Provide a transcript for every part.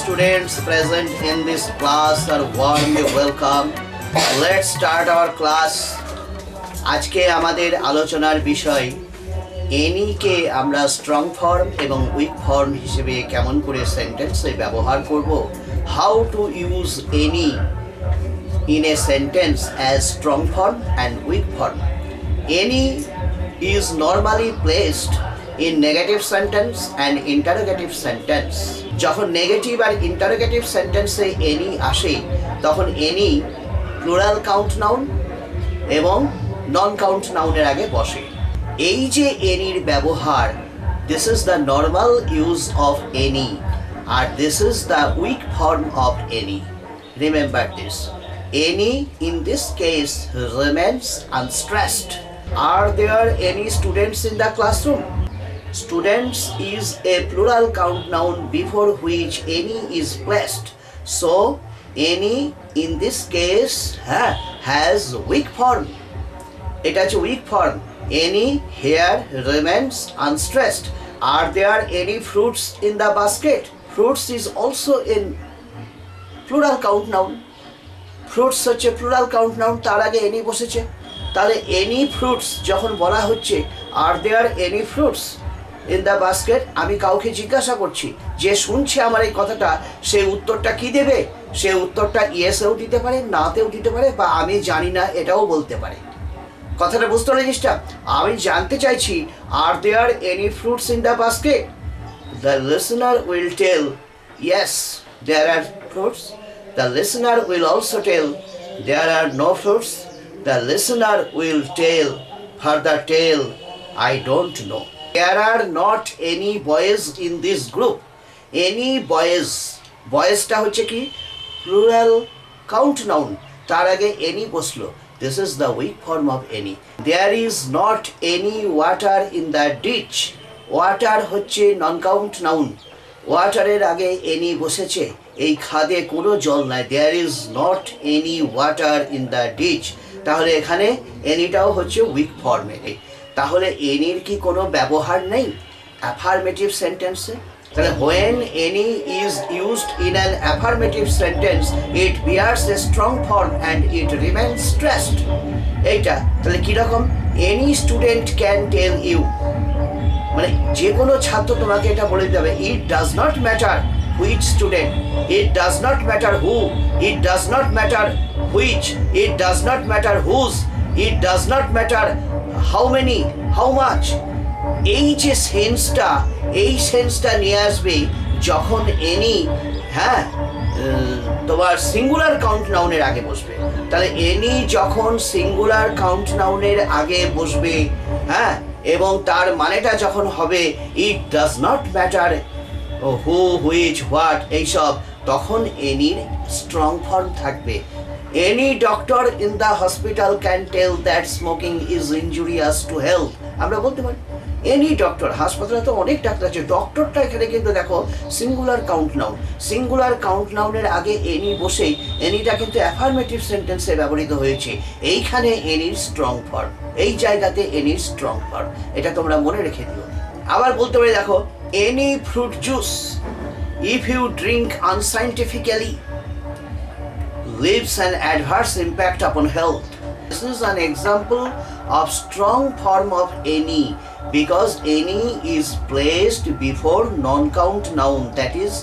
students present in this class are warmly welcome. Let's start our class. আজকে আমাদের আলোচনার বিষয় any কে আমরা স্ট্রং ফর্ম এবং উইক ফর্ম হিসেবে কেমন করে সেন্টেন্সে ব্যবহার করব. How to use any in a sentence as strong form and weak form. Any is normally placed in negative sentence and interrogative sentence. যখন নেগেটিভ আর ইন্টারোগেটিভ সেন্টেন্সে any আসে তখন any প্লুরাল কাউন্ট নাউন এবং নন কাউন্ট নাউনের আগে বসে. এই যে এনির ব্যবহার, this is the normal use of any আর this is the weak form of any. Remember this. Any in this case remains unstressed. Are there any students in the classroom? Students is a plural count noun before which any is placed. So any in this case has weak form. It has a weak form. Any here remains unstressed. Are there any fruits in the basket? Fruits is also in plural count noun. Fruits such a plural count noun, তার আগে any বসেছে. তাহলে any fruits যখন বলা হচ্ছে are there any fruits in the basket, আমি কাউকে জিজ্ঞাসা করছি, যে শুনছে আমার এই কথাটা সে উত্তরটা কি দেবে? সে উত্তরটা ইয়েসেও দিতে পারে, নাতেও দিতে পারে, বা আমি জানি না এটাও বলতে পারে. কথাটা বুঝতে হলে জিনিসটা আমি জানতে চাইছি, are there any fruits in the basket? The listener will tell yes there are fruits. The listener will also tell there are no fruits. The listener will tell further tell I don't know. There are not any boys in this group. Any boys. Boys-টা হচ্ছে কি? Plural count noun. তার আগে any বসলো. This is the weak form of any. There is not any water in the ditch. Water হচ্ছে non-count noun. ওয়াটারের আগে any বসেছে. এই খাদে কোনো জল নাই. There is not any water in the ditch. তাহলে এখানে anyটাও হচ্ছে weak form এ. তাহলে এনির কি কোনো ব্যবহার নেই অ্যাফার্মেটিভ সেন্টেন্সে? তাহলে when any is used in an affirmative sentence it bears a strong form and it remains stressed. এইটা তাহলে কিরকম? any student can tell you, মানে যে কোনো ছাত্র তোমাকে এটা বলে দেবে. it does not matter which student, it does not matter who, it does not matter which, it does not matter whose, it does not matter how many, how much. এই যে সেন্সটা, এই সেন্সটা নিয়ে আসবে যখন এনি তোমার সিঙ্গুলার কাউন্ট নাউনের আগে বসবে. তাহলে এনি যখন সিঙ্গুলার কাউন্ট নাউনের আগে বসবে এবং তার মানেটা যখন হবে it does not matter who, which, what, এইসব, তখন এনির স্ট্রং ফর্ম থাকবে. Any doctor in the hospital can tell that smoking is injurious to health. আমরা বলতে পারি এনি ডক্টর. হাসপাতালে তো অনেক ডাক্তার আছে. ডক্টরটা এখানে কিন্তু দেখো singular count noun. Singular count নাউনের আগে এনি বসেই এনিটা কিন্তু অ্যাফার্মেটিভ সেন্টেন্সে ব্যবহৃত হয়েছে. এইখানে এনির স্ট্রং ফর্ম, এই জায়গাতে এনির স্ট্রং ফর্ম. এটা তোমরা মনে রেখে দিও. আবার বলতে পারি দেখো any fruit juice if you drink unscientifically leaves an adverse impact upon health. This is an example of strong form of any because any is placed before non-count noun, that is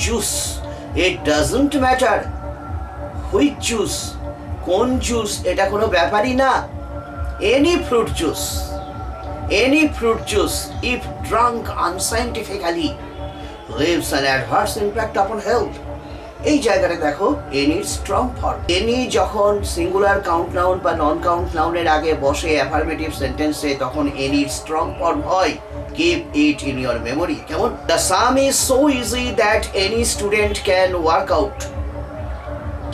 juice. It doesn't matter which juice, কোন juice, এটা কোনো ব্যাপারই না. Any fruit juice, any fruit juice if drunk unscientifically leaves an adverse impact upon health. এই জায়গাটা দেখো এনির strong form. Any যখন সিঙ্গুলার কাউন্ট নাউন বা নন কাউন্ট নাউনের আগে বসে অ্যাফার্মেটিভ সেন্টেন্সে তখন এনির স্ট্রং ফর্ম হয়. Keep it in your memory. কেমন? The sum is so easy that any student can work out.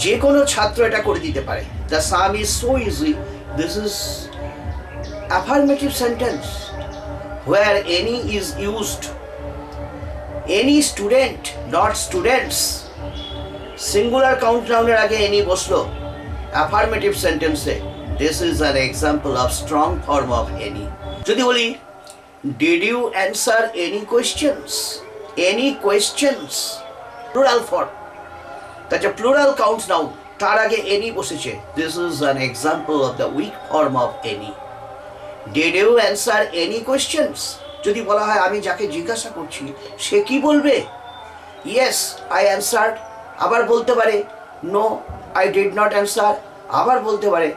যে কোনো ছাত্র এটা করে দিতে পারে. The sum is so easy. This is affirmative sentence where any is used. Any student, not students. Singular count নাউনের আগে এনি বসলো অ্যাফার্মেটিভ সেন্টেন্সে. This is an example of strong form of any. যদি বলি did you answer any questions? Any questions plural form, তার plural count noun, তার আগে any বসেছে। This is an example of the weak form of any. Did you answer any questions? যদি বলা হয় আমি যাকে জিজ্ঞাসা করছি সে কি বলবে? ইয়েস আই অ্যান্সার্ড, আবার বলতে পারে no I did not answer, আবার বলতে পারে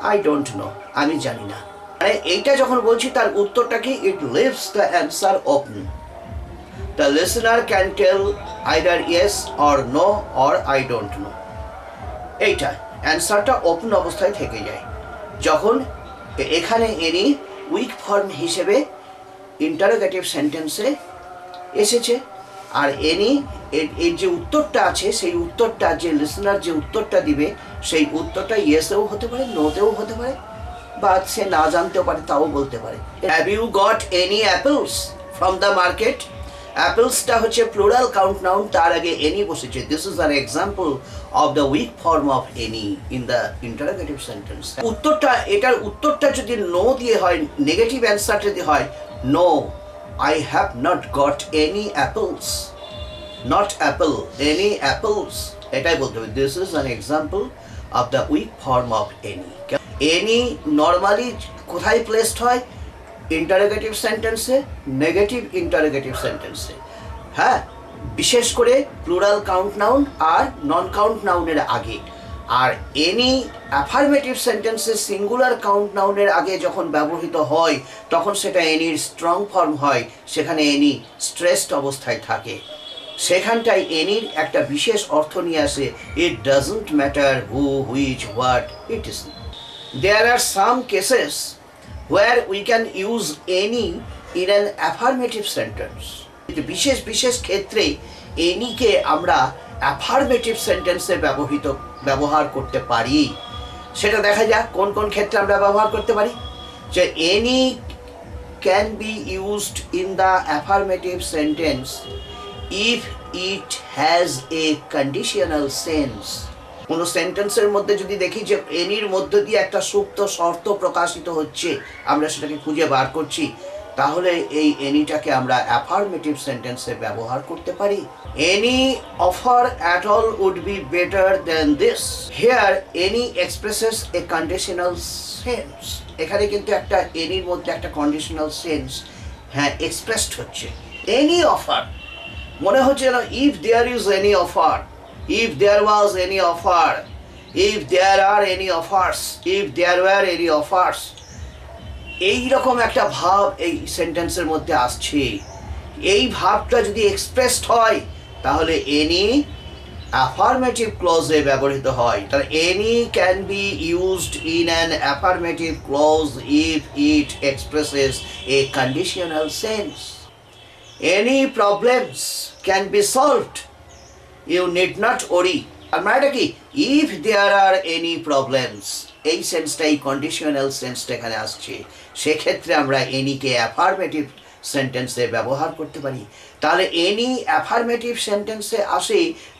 আই ডোন্ট নো, আমি জানি না। মানে এইটা যখন বলছি তার উত্তরটা কি? It leaves the answer open. The listener can tell either yes or no or I don't know. এইটা অ্যান্সারটা ওপেন অবস্থায় থেকে যায়। যখন এখানে এনি উইক ফর্ম হিসেবে ইন্টারোগেটিভ সেন্টেন্সে এসেছে, আর এনি এর যে উত্তরটা আছে সেই উত্তরটা যে লিসনার যে উত্তরটা দিবে সেই উত্তরটা ইয়েসেও হতে পারে, নোতেও হতে পারে, বা সে না জানতেও পারে, তাও বলতে পারে। Have you got any apples from the market? অ্যাপেলসটা হচ্ছে প্লুরাল কাউন্ট নাউন, তার আগে এনি বসেছে। This is an example of the weak form of any in the interrogative sentence. উত্তরটা, এটার উত্তরটা যদি নো দিয়ে হয়, নেগেটিভ অ্যান্সার যদি হয় no I have not got any apples, not apple, any apples, এটাই বলতে হবে। This is an example of the weak form of any. Any normally কোথায় প্লেসড হয়? ইন্টারোগেটিভ সেন্টেন্সে, নেগেটিভ ইন্টারোগেটিভ সেন্টেন্সে। হ্যাঁ, বিশেষ করে প্লুরাল কাউন্ট নাউন আর নন কাউন্ট নাউনের আগে। আর এনি অ্যাফার্মেটিভ সেন্টেন্সে সিঙ্গুলার কাউন্ট নাউনের আগে যখন ব্যবহৃত হয় তখন সেটা এনির স্ট্রং ফর্ম হয়, সেখানে এনি স্ট্রেসড অবস্থায় থাকে। সেখানটায় এনির একটা বিশেষ অর্থ নিয়ে আসে। It doesn't matter who, which, what, it is. There are some cases where we can use any in an affirmative sentence. বিশেষ বিশেষ ক্ষেত্রে এনিকে আমরা অ্যাফার্মেটিভ সেন্টেন্সে ব্যবহার করতে পারি। সেটা দেখা যাক কোন কোন ক্ষেত্রে আমরা ব্যবহার করতে পারি। যে any can be used in the affirmative sentence if it has a conditional sense. কোনো সেন্টেন্সের মধ্যে যদি দেখি যে এনির মধ্য দিয়ে একটা সুপ্ত শর্ত প্রকাশিত হচ্ছে, আমরা সেটাকে খুঁজে বার করছি, তাহলে এই এনিটাকে আমরা অ্যাফার্মেটিভ সেন্টেন্সে ব্যবহার করতে পারি। Any offer at all would be better than this. Here any expresses a conditional sense. এখানে কিন্তু একটা এনির মধ্যে একটা কন্ডিশনাল সেন্স হ্যাঁ এক্সপ্রেসড হচ্ছে। এনি অফার মনে হচ্ছে যেন if there is any offer, if there was any offer, if there are any offers, if there were any offers, এইরকম একটা ভাব এই সেন্টেন্সের মধ্যে আসছে। এই ভাবটা যদি এক্সপ্রেসড হয় তাহলে এনি অ্যাফার্মেটিভ ক্লজে ব্যবহৃত হয়। তাহলে any can be used in an affirmative clause if it expresses a conditional sense. Any problems can be solved, you need not worry. আর মানেটা কি? If there are any problems, এই সেন্সটা, এই কন্ডিশনাল সেন্সটা এখানে আসছে। সেক্ষেত্রে আমরা এনিকে অ্যাফার্মেটিভ সেন্টেন্সে ব্যবহার করতে পারি। তাহলে এনি অ্যাফার্মেটিভ সেন্টেন্সে আসে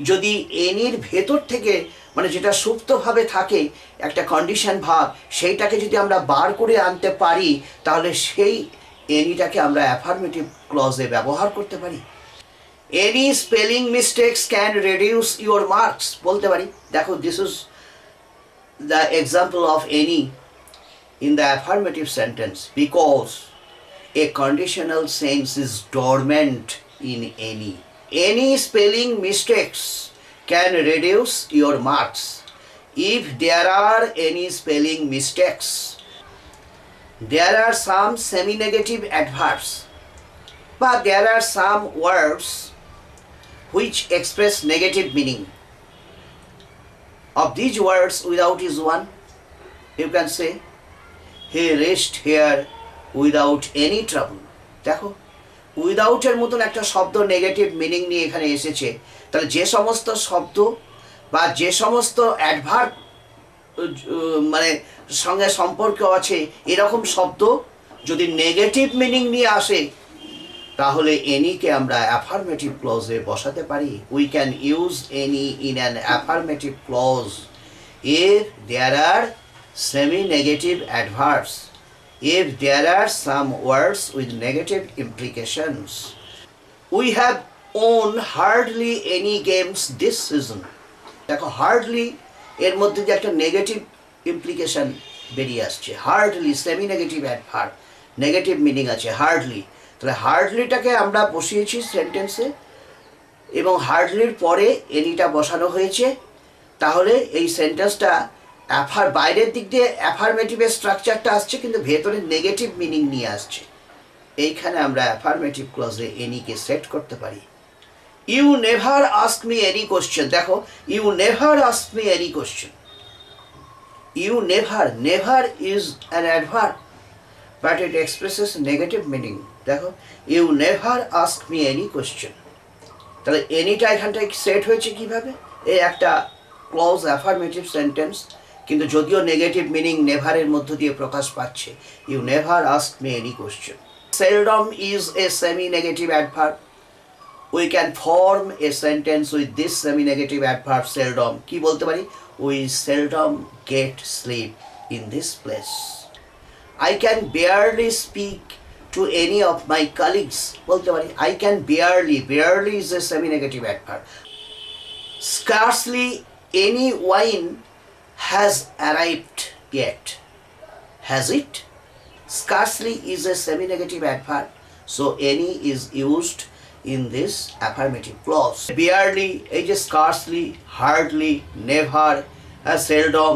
যদি এনির ভেতর থেকে, মানে যেটা সুপ্তভাবে থাকে একটা কন্ডিশন ভাব, সেইটাকে যদি আমরা বার করে আনতে পারি তাহলে সেই এনিটাকে আমরা অ্যাফার্মেটিভ ক্লজে ব্যবহার করতে পারি। Any spelling mistakes can reduce your marks, বলতে পারি। দেখো, this is the example of any in the affirmative sentence because a conditional sense is dormant in any. Any spelling mistakes can reduce your marks if there are any spelling mistakes. There are some semi-negative adverbs, but there are some words which express negative meaning. Of these words, without is one. You can say, he reached here without any trouble. দেখো, without এর মতন একটা শব্দ negative meaning নিয়ে এখানে এসেছে। তাহলে যে সমস্ত শব্দ বা যে সমস্ত অ্যাডভার্ব মানে সঙ্গে সম্পর্ক আছে এরকম শব্দ যদি নেগেটিভ মিনিং নিয়ে আসে তাহলে এনিকে আমরা অ্যাফার্মেটিভ ক্লজে বসাতে পারি। We can use any in an affirmative clause if there are semi negative adverbs, if there are some words with negative implications. We have own hardly any games this season. দেখো hardly এর মধ্যে যে একটা negative implication বেরিয়ে আসছে। Hardly semi negative adverb, negative meaning আছে hardly. তাহলে হার্ডলিটাকে আমরা বসিয়েছি সেন্টেন্সে এবং হার্ডলির পরে এনিটা বসানো হয়েছে। তাহলে এই সেন্টেন্সটা বাইরের দিক দিয়ে অ্যাফার্মেটিভের স্ট্রাকচারটা আসছে, কিন্তু ভেতরে নেগেটিভ মিনিং নিয়ে আসছে। এইখানে আমরা অ্যাফার্মেটিভ ক্লজে এনিকে সেট করতে পারি। You never ask me any question. দেখো, you never ask me any question. You never, never is an adverb but it expresses negative meaning. দেখো, you never ask me any question. তাহলে এনিটা এখানটায় set হয়েছে কিভাবে? এই একটা ক্লজ অ্যাফার্মেটিভ সেন্টেন্স, কিন্তু যদিও নেগেটিভ মিনিং নেভারের মধ্য দিয়ে প্রকাশ পাচ্ছে। You never ask me any question. Seldom is a semi negative adverb. We can form a sentence with this semi negative adverb seldom. কি বলতে পারি? We seldom get sleep in this place. I can barely speak to any of my colleagues. বলতে পারি I can barely, barely is a semi-negative adverb. Scarcely any wine has arrived yet. Has it? Scarcely is a semi-negative adverb, so any is used in this affirmative clause. Barely, এই যে scarcely, hardly, never, seldom,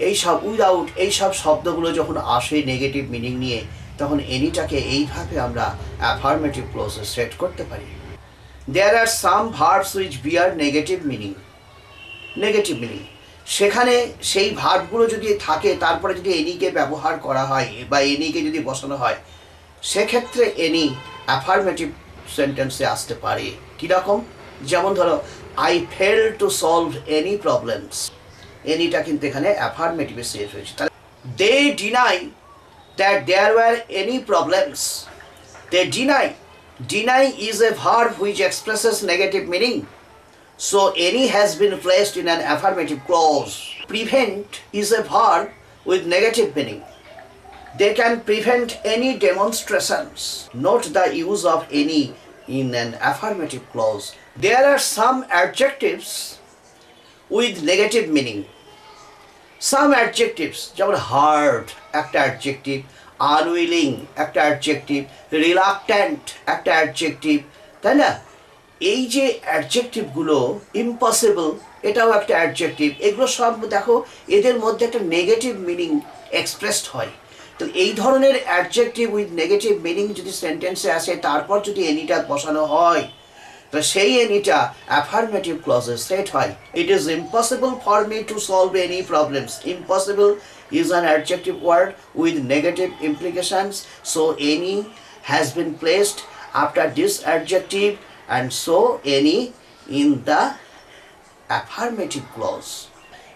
এইসব without, এইসব শব্দগুলো যখন আসে negative meaning নিয়ে, তখন এনিটাকে এইভাবে আমরা অ্যাফার্মেটিভ ক্লজে সেট করতে পারি। There are some verbs which bear negative meaning. Negative meaning, সেখানে সেই ভার্বগুলো যদি থাকে, তারপরে যদি এনিকে ব্যবহার করা হয় বা এনিকে যদি বসানো হয়, সেক্ষেত্রে এনি অ্যাফার্মেটিভ সেন্টেন্সে আসতে পারে। কীরকম? যেমন ধরো, I fail to solve any problems. এনিটা কিন্তু এখানে অ্যাফার্মেটিভে সেট হয়েছে। তাহলে they deny that there were any problems. They deny. Deny is a verb which expresses negative meaning, so any has been placed in an affirmative clause. Prevent is a verb with negative meaning. They can prevent any demonstrations. Note the use of any in an affirmative clause. There are some adjectives with negative meaning. Some adjectives, যেমন hard একটা adjective, unwilling একটা adjective, reluctant একটা adjective, তাই না? এই যে অ্যাডজেক্টিভগুলো, impossible এটাও একটা অ্যাডজেক্টিভ। এগুলো সব দেখো, এদের মধ্যে একটা নেগেটিভ মিনিং এক্সপ্রেসড হয়। তো এই ধরনের অ্যাডজেক্টিভ উইথ নেগেটিভ মিনিং যদি সেন্টেন্সে আসে, তারপর যদি এনিটা বসানো হয়, তো সেই এনিটা অ্যাফার্মেটিভ ক্লজে সেট হয়। It is impossible for me two solve any problems. Impossible is an adjective word with negative implications, so any has been placed after this adjective, and so any in the affirmative clause.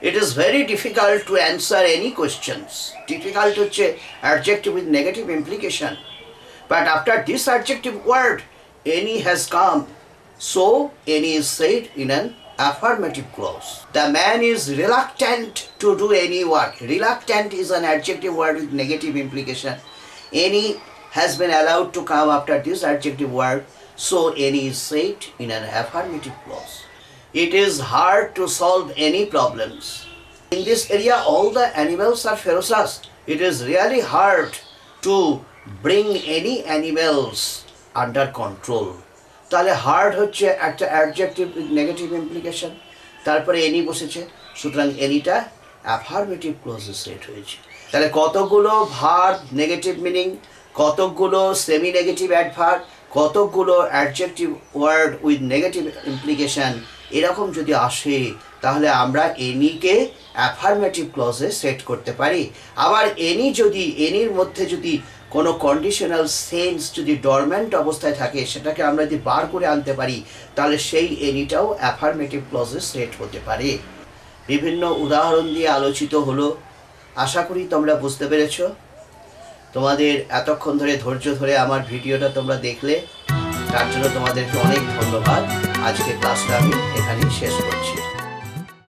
It is very difficult to answer any questions. Difficult হচ্ছে adjective with negative implication, but after this adjective word any has come, so any is said in an affirmative clause. The man is reluctant to do any work. Reluctant is an adjective word with negative implication. Any has been allowed to come after this adjective word, so any is said in an affirmative clause. It is hard to solve any problems. In this area all the animals are ferocious. It is really hard to bring any animals under control. তাহলে hard হচ্ছে একটা adjective with negative implication, তারপরে any বসেছে, সুতরাং এনিটা affirmative ক্লজে set হয়েছে। তাহলে কতগুলো ভার্ব নেগেটিভ মিনিং, কতকগুলো সেমি নেগেটিভ অ্যাডভার্ব, কতকগুলো adjective word with negative implication, এরকম যদি আসে, তাহলে আমরা এনিকে অ্যাফার্মেটিভ ক্লজে সেট করতে পারি। আবার এনির মধ্যে যদি কোনো কন্ডিশনাল সেন্স যদি ডরম্যান্ট অবস্থায় থাকে, সেটাকে আমরা যদি বার করে আনতে পারি, তাহলে সেই এনিটাও অ্যাফার্মেটিভ ক্লজে সেট হতে পারে। বিভিন্ন উদাহরণ দিয়ে আলোচিত হলো। আশা করি তোমরা বুঝতে পেরেছ। তোমাদের এতক্ষণ ধরে ধৈর্য ধরে আমার ভিডিওটা তোমরা দেখলে, তার জন্য তোমাদেরকে অনেক ধন্যবাদ। আজকে ক্লাসটা আমি এখানেই শেষ করছি।